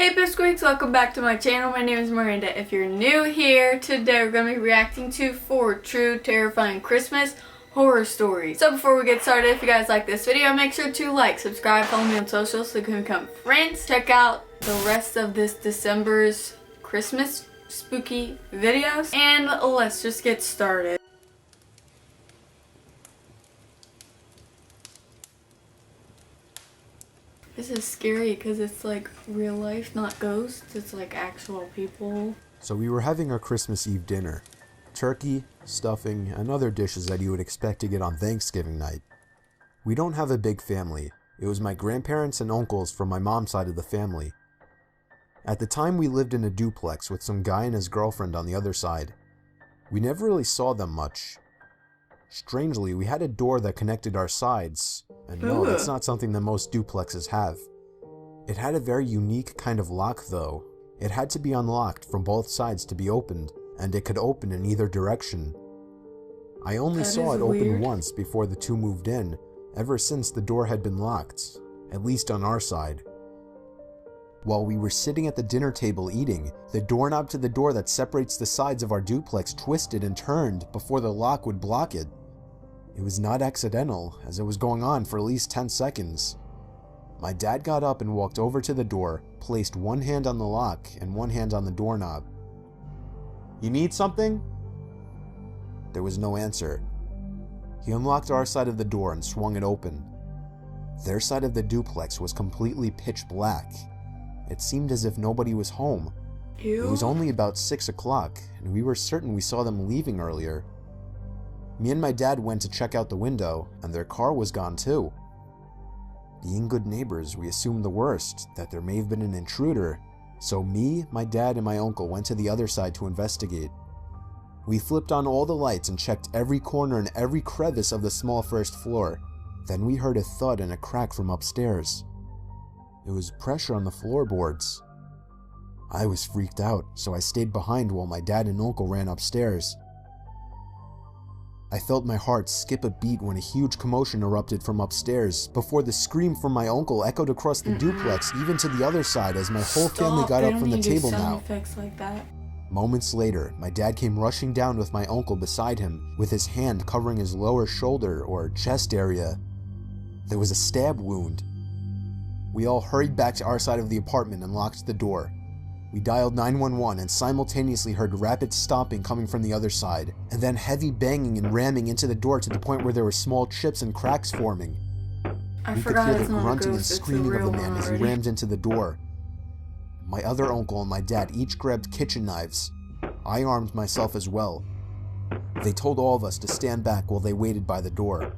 Hey Bisqueaks, welcome back to my channel. My name is Miranda. If you're new here, today we're going to be reacting to 4 true terrifying Christmas horror stories. So before we get started, if you guys like this video, make sure to like, subscribe, follow me on socials so we can become friends. Check out the rest of this December's Christmas spooky videos. And let's just get started. This is scary because it's like real life, not ghosts. It's like actual people. So we were having our Christmas Eve dinner. Turkey, stuffing, and other dishes that you would expect to get on Thanksgiving night. We don't have a big family. It was my grandparents and uncles from my mom's side of the family. At the time we lived in a duplex with some guy and his girlfriend on the other side. We never really saw them much. Strangely, we had a door that connected our sides, and no, that's not something that most duplexes have. It had a very unique kind of lock though. It had to be unlocked from both sides to be opened, and it could open in either direction. I only saw it open once before the two moved in, ever since the door had been locked, at least on our side. While we were sitting at the dinner table eating, the doorknob to the door that separates the sides of our duplex twisted and turned before the lock would block it. It was not accidental, as it was going on for at least 10 seconds. My dad got up and walked over to the door, placed one hand on the lock and one hand on the doorknob. "You need something?" There was no answer. He unlocked our side of the door and swung it open. Their side of the duplex was completely pitch black. It seemed as if nobody was home. Ew. It was only about 6 o'clock, and we were certain we saw them leaving earlier. Me and my dad went to check out the window, and their car was gone too. Being good neighbors, we assumed the worst, that there may have been an intruder, so me, my dad, and my uncle went to the other side to investigate. We flipped on all the lights and checked every corner and every crevice of the small first floor. Then we heard a thud and a crack from upstairs. It was pressure on the floorboards. I was freaked out, so I stayed behind while my dad and uncle ran upstairs. I felt my heart skip a beat when a huge commotion erupted from upstairs, before the scream from my uncle echoed across the duplex, even to the other side, as my whole family got up from the table now. Like that. Moments later, my dad came rushing down with my uncle beside him, with his hand covering his lower shoulder or chest area. There was a stab wound. We all hurried back to our side of the apartment and locked the door. We dialed 911 and simultaneously heard rapid stomping coming from the other side, and then heavy banging and ramming into the door to the point where there were small chips and cracks forming. We could hear the grunting and screaming of the man as he rammed into the door. My other uncle and my dad each grabbed kitchen knives. I armed myself as well. They told all of us to stand back while they waited by the door.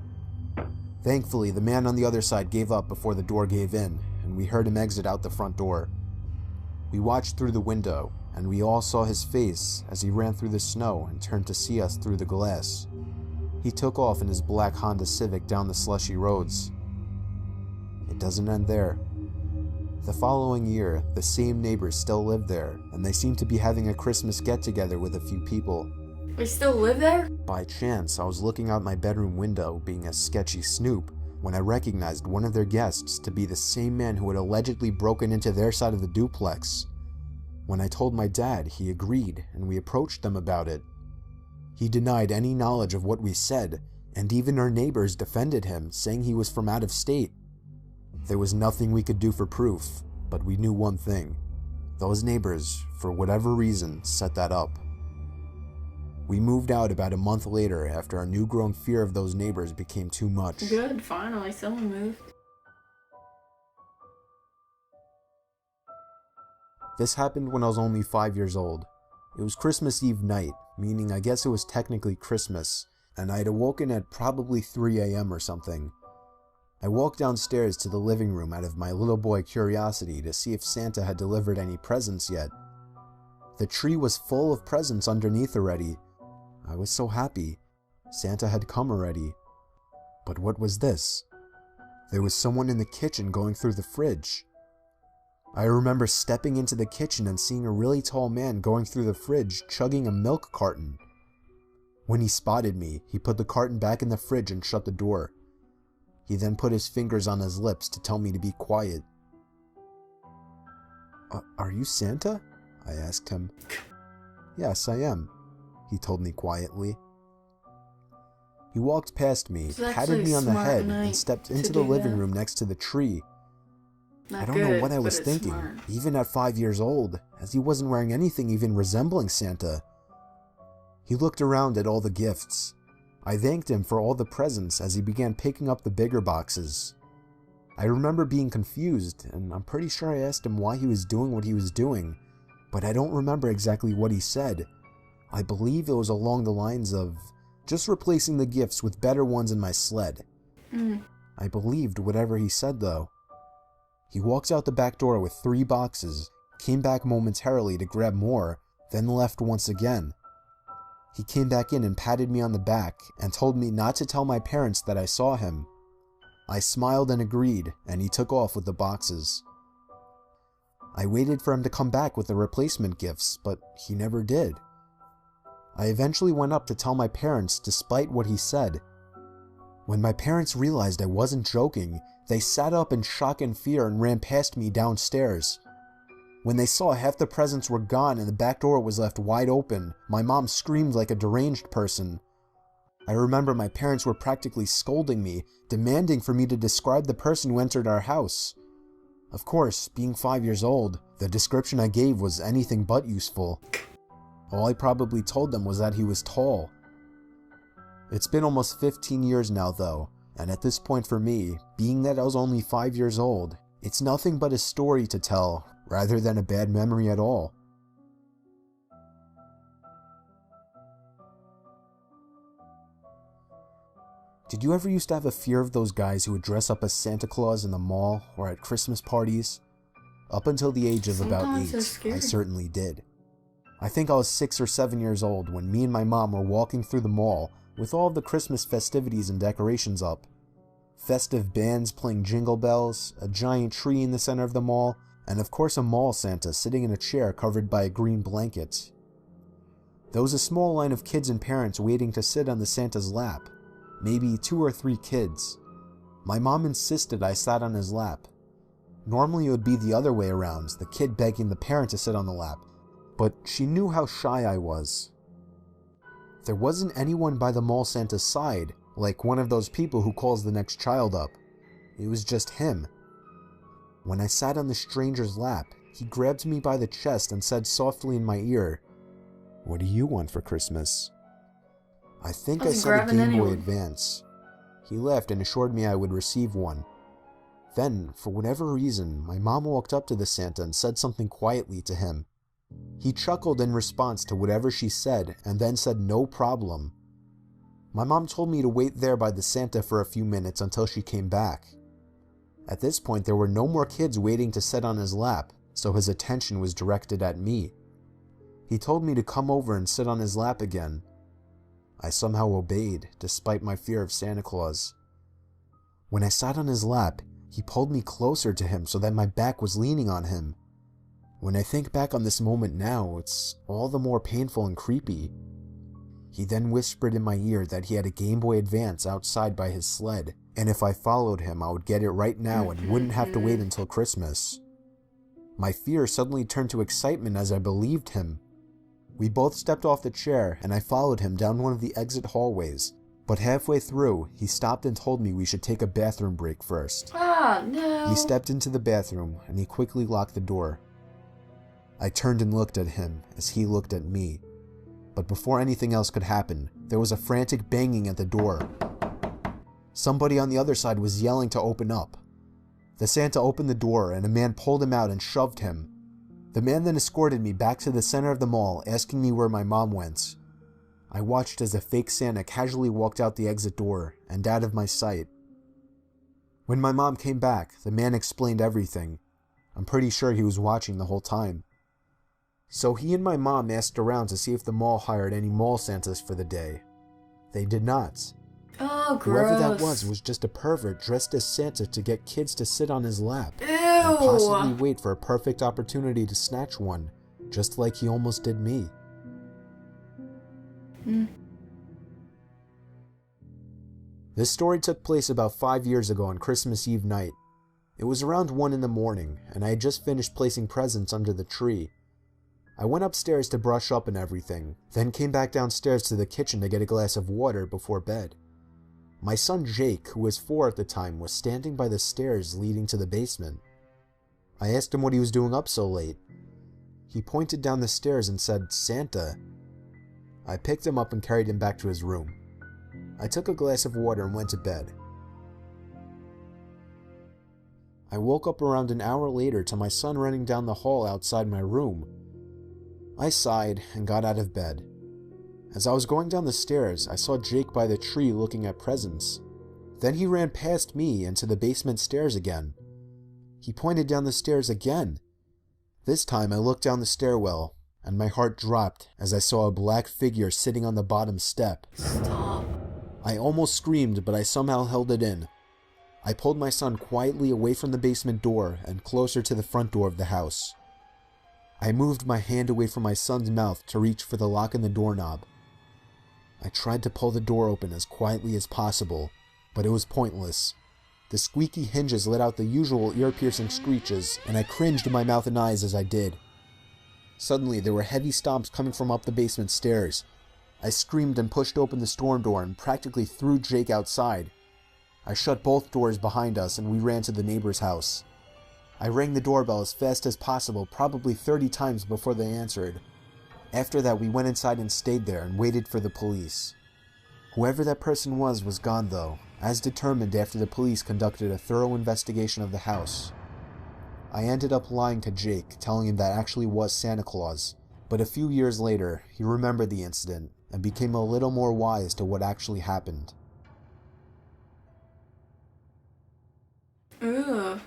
Thankfully, the man on the other side gave up before the door gave in, and we heard him exit out the front door. We watched through the window, and we all saw his face as he ran through the snow and turned to see us through the glass. He took off in his black Honda Civic down the slushy roads. It doesn't end there. The following year, the same neighbors still lived there, and they seemed to be having a Christmas get-together with a few people. We still live there? By chance, I was looking out my bedroom window, being a sketchy snoop, when I recognized one of their guests to be the same man who had allegedly broken into their side of the duplex. When I told my dad, he agreed, and we approached them about it. He denied any knowledge of what we said, and even our neighbors defended him, saying he was from out of state. There was nothing we could do for proof, but we knew one thing. Those neighbors, for whatever reason, set that up. We moved out about a month later after our newgrown fear of those neighbors became too much. Good, finally, someone moved. This happened when I was only 5 years old. It was Christmas Eve night, meaning I guess it was technically Christmas, and I had awoken at probably 3 a.m. or something. I walked downstairs to the living room out of my little boy curiosity to see if Santa had delivered any presents yet. The tree was full of presents underneath already. I was so happy. Santa had come already. But what was this? There was someone in the kitchen going through the fridge. I remember stepping into the kitchen and seeing a really tall man going through the fridge chugging a milk carton. When he spotted me, he put the carton back in the fridge and shut the door. He then put his fingers on his lips to tell me to be quiet. Are you Santa?" I asked him. "Yes, I am," he told me quietly. He walked past me, patted me on the head, and stepped into the living room next to the tree. I don't know what I was thinking, even at 5 years old, as he wasn't wearing anything even resembling Santa. He looked around at all the gifts. I thanked him for all the presents as he began picking up the bigger boxes. I remember being confused, and I'm pretty sure I asked him why he was doing what he was doing, but I don't remember exactly what he said. I believe it was along the lines of just replacing the gifts with better ones in my sled. I believed whatever he said, though. He walked out the back door with 3 boxes, came back momentarily to grab more, then left once again. He came back in and patted me on the back and told me not to tell my parents that I saw him. I smiled and agreed, and he took off with the boxes. I waited for him to come back with the replacement gifts, but he never did. I eventually went up to tell my parents despite what he said. When my parents realized I wasn't joking, they sat up in shock and fear and ran past me downstairs. When they saw half the presents were gone and the back door was left wide open, my mom screamed like a deranged person. I remember my parents were practically scolding me, demanding for me to describe the person who entered our house. Of course, being 5 years old, the description I gave was anything but useful. All I probably told them was that he was tall. It's been almost 15 years now though, and at this point for me, being that I was only 5 years old, it's nothing but a story to tell, rather than a bad memory at all. Did you ever used to have a fear of those guys who would dress up as Santa Claus in the mall or at Christmas parties? Up until the age of about 8, I certainly did. I think I was 6 or 7 years old when me and my mom were walking through the mall with all of the Christmas festivities and decorations up. Festive bands playing jingle bells, a giant tree in the center of the mall, and of course a mall Santa sitting in a chair covered by a green blanket. There was a small line of kids and parents waiting to sit on the Santa's lap. Maybe 2 or 3 kids. My mom insisted I sat on his lap. Normally it would be the other way around, the kid begging the parent to sit on the lap, but she knew how shy I was. There wasn't anyone by the mall Santa's side, like one of those people who calls the next child up. It was just him. When I sat on the stranger's lap, he grabbed me by the chest and said softly in my ear, "What do you want for Christmas?" I think I said a Game Boy Advance. He laughed and assured me I would receive one. Then, for whatever reason, my mom walked up to the Santa and said something quietly to him. He chuckled in response to whatever she said and then said no problem. My mom told me to wait there by the Santa for a few minutes until she came back. At this point, there were no more kids waiting to sit on his lap, so his attention was directed at me. He told me to come over and sit on his lap again. I somehow obeyed, despite my fear of Santa Claus. When I sat on his lap, he pulled me closer to him so that my back was leaning on him. When I think back on this moment now, it's all the more painful and creepy. He then whispered in my ear that he had a Game Boy Advance outside by his sled, and if I followed him, I would get it right now and wouldn't have to wait until Christmas. My fear suddenly turned to excitement as I believed him. We both stepped off the chair, and I followed him down one of the exit hallways, but halfway through, he stopped and told me we should take a bathroom break first. Oh, no. We stepped into the bathroom, and he quickly locked the door. I turned and looked at him as he looked at me. But before anything else could happen, there was a frantic banging at the door. Somebody on the other side was yelling to open up. The Santa opened the door, and a man pulled him out and shoved him. The man then escorted me back to the center of the mall, asking me where my mom went. I watched as the fake Santa casually walked out the exit door and out of my sight. When my mom came back, the man explained everything. I'm pretty sure he was watching the whole time. So he and my mom asked around to see if the mall hired any mall Santas for the day. They did not. Oh, gross. Whoever that was just a pervert dressed as Santa to get kids to sit on his lap. Ew. And possibly wait for a perfect opportunity to snatch one, just like he almost did me. This story took place about 5 years ago on Christmas Eve night. It was around 1 in the morning, and I had just finished placing presents under the tree. I went upstairs to brush up and everything, then came back downstairs to the kitchen to get a glass of water before bed. My son Jake, who was 4 at the time, was standing by the stairs leading to the basement. I asked him what he was doing up so late. He pointed down the stairs and said, "Santa." I picked him up and carried him back to his room. I took a glass of water and went to bed. I woke up around an hour later to my son running down the hall outside my room. I sighed and got out of bed. As I was going down the stairs, I saw Jake by the tree looking at presents. Then he ran past me and to the basement stairs again. He pointed down the stairs again. This time I looked down the stairwell, and my heart dropped as I saw a black figure sitting on the bottom step. Stop. I almost screamed, but I somehow held it in. I pulled my son quietly away from the basement door and closer to the front door of the house. I moved my hand away from my son's mouth to reach for the lock in the doorknob. I tried to pull the door open as quietly as possible, but it was pointless. The squeaky hinges let out the usual ear-piercing screeches, and I cringed in my mouth and eyes as I did. Suddenly, there were heavy stomps coming from up the basement stairs. I screamed and pushed open the storm door and practically threw Jake outside. I shut both doors behind us and we ran to the neighbor's house. I rang the doorbell as fast as possible, probably 30 times before they answered. After that, we went inside and stayed there and waited for the police. Whoever that person was gone though, as determined after the police conducted a thorough investigation of the house. I ended up lying to Jake, telling him that actually was Santa Claus, but a few years later, he remembered the incident and became a little more wise to what actually happened. Ugh.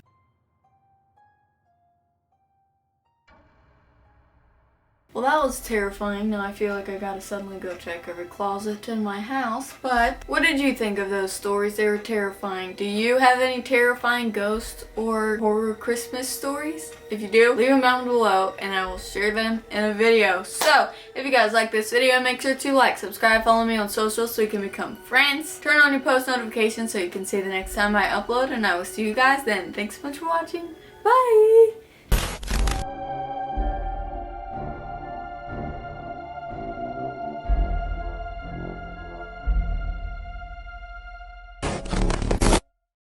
Well, that was terrifying. Now I feel like I gotta suddenly go check every closet in my house. But what did you think of those stories? They were terrifying. Do you have any terrifying ghost or horror Christmas stories? If you do, leave them down below and I will share them in a video. So, if you guys like this video, make sure to like, subscribe, follow me on social so we can become friends. Turn on your post notifications so you can see the next time I upload, and I will see you guys then. Thanks so much for watching. Bye!